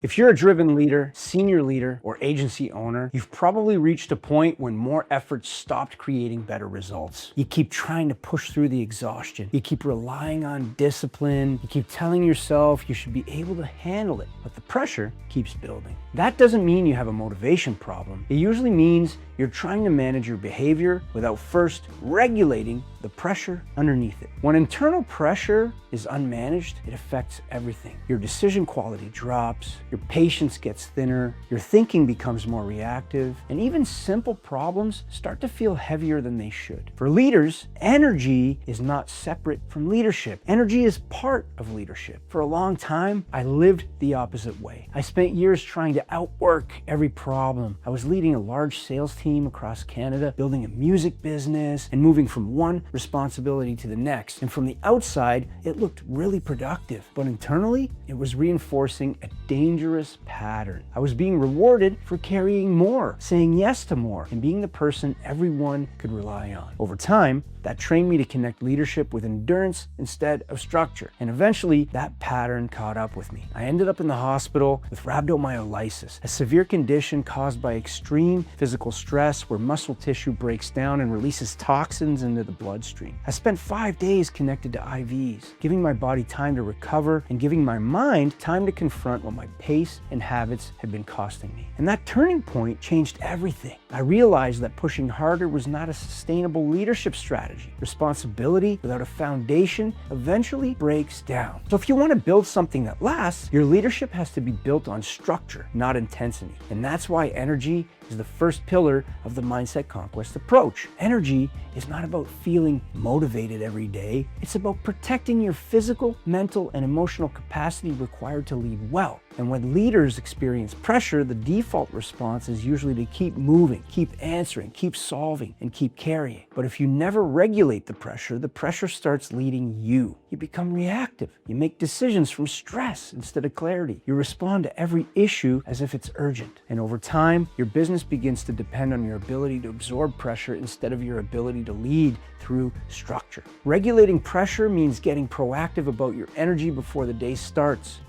If you're a driven leader, senior leader, or agency owner, you've probably reached a point when more effort stopped creating better results. You keep trying to push through the exhaustion. You keep relying on discipline. You keep telling yourself you should be able to handle it, but the pressure keeps building. That doesn't mean you have a motivation problem. It usually means you're trying to manage your behavior without first regulating the pressure underneath it. When internal pressure is unmanaged, it affects everything. Your decision quality drops, your patience gets thinner, your thinking becomes more reactive, and even simple problems start to feel heavier than they should. For leaders, energy is not separate from leadership. Energy is part of leadership. For a long time, I lived the opposite way. I spent years trying to outwork every problem. I was leading a large sales team across Canada, building a music business, and moving from one responsibility to the next. And from the outside, it looked really productive. But internally, it was reinforcing a dangerous pattern. I was being rewarded for carrying more, saying yes to more, and being the person everyone could rely on. Over time, that trained me to connect leadership with endurance instead of structure. And eventually, that pattern caught up with me. I ended up in the hospital with rhabdomyolysis, a severe condition caused by extreme physical stress where muscle tissue breaks down and releases toxins into the bloodstream. I spent 5 days connected to IVs, giving my body time to recover and giving my mind time to confront what my pace and habits had been costing me. And that turning point changed everything. I realized that pushing harder was not a sustainable leadership strategy. Responsibility without a foundation eventually breaks down. So if you want to build something that lasts, your leadership has to be built on structure, not intensity. And that's why energy is the first pillar of the Mindset Conquest approach. Energy is not about feeling motivated every day. It's about protecting your physical, mental, and emotional capacity required to lead well. And when leaders experience pressure, the default response is usually to keep moving, keep answering, keep solving, and keep carrying. But if you never regulate the pressure starts leading you. You become reactive. You make decisions from stress instead of clarity. You respond to every issue as if it's urgent. And over time, your business begins to depend on your ability to absorb pressure instead of your ability to lead through structure. Regulating pressure means getting proactive about your energy before the day starts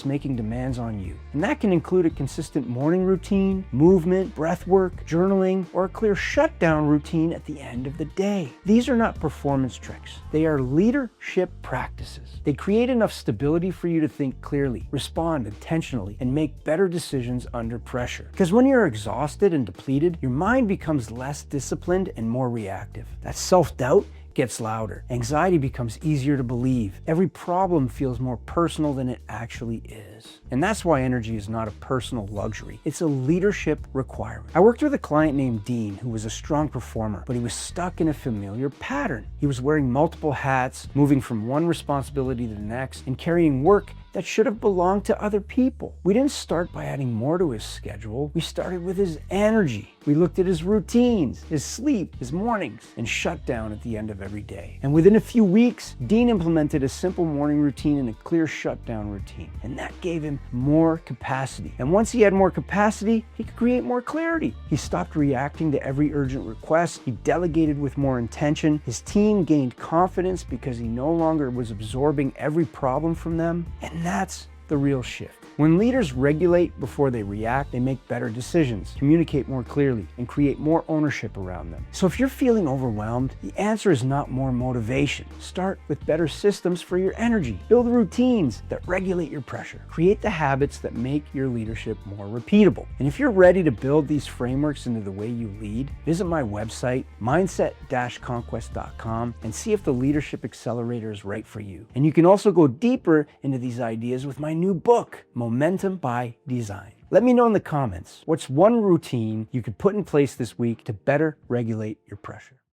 making demands on you. And that can include a consistent morning routine, movement, breath work, journaling, or a clear shutdown routine at the end of the day. These are not performance tricks. They are leadership practices. They create enough stability for you to think clearly, respond intentionally, and make better decisions under pressure. Because when you're exhausted and depleted, your mind becomes less disciplined and more reactive. That self-doubt gets louder. Anxiety becomes easier to believe. Every problem feels more personal than it actually is. And that's why energy is not a personal luxury. It's a leadership requirement. I worked with a client named Dean who was a strong performer, but he was stuck in a familiar pattern. He was wearing multiple hats, moving from one responsibility to the next, and carrying work that should have belonged to other people. We didn't start by adding more to his schedule. We started with his energy. We looked at his routines, his sleep, his mornings, and shut down at the end of every day. And within a few weeks, Dean implemented a simple morning routine and a clear shutdown routine. And that gave him more capacity. And once he had more capacity, he could create more clarity. He stopped reacting to every urgent request. He delegated with more intention. His team gained confidence because he no longer was absorbing every problem from them. And that's the real shift. When leaders regulate before they react, they make better decisions, communicate more clearly, and create more ownership around them. So if you're feeling overwhelmed, the answer is not more motivation. Start with better systems for your energy. Build routines that regulate your pressure. Create the habits that make your leadership more repeatable. And if you're ready to build these frameworks into the way you lead, visit my website, mindset-conquest.com, and see if the Leadership Accelerator is right for you. And you can also go deeper into these ideas with my new book, Momentum by Design. Let me know in the comments, what's one routine you could put in place this week to better regulate your pressure?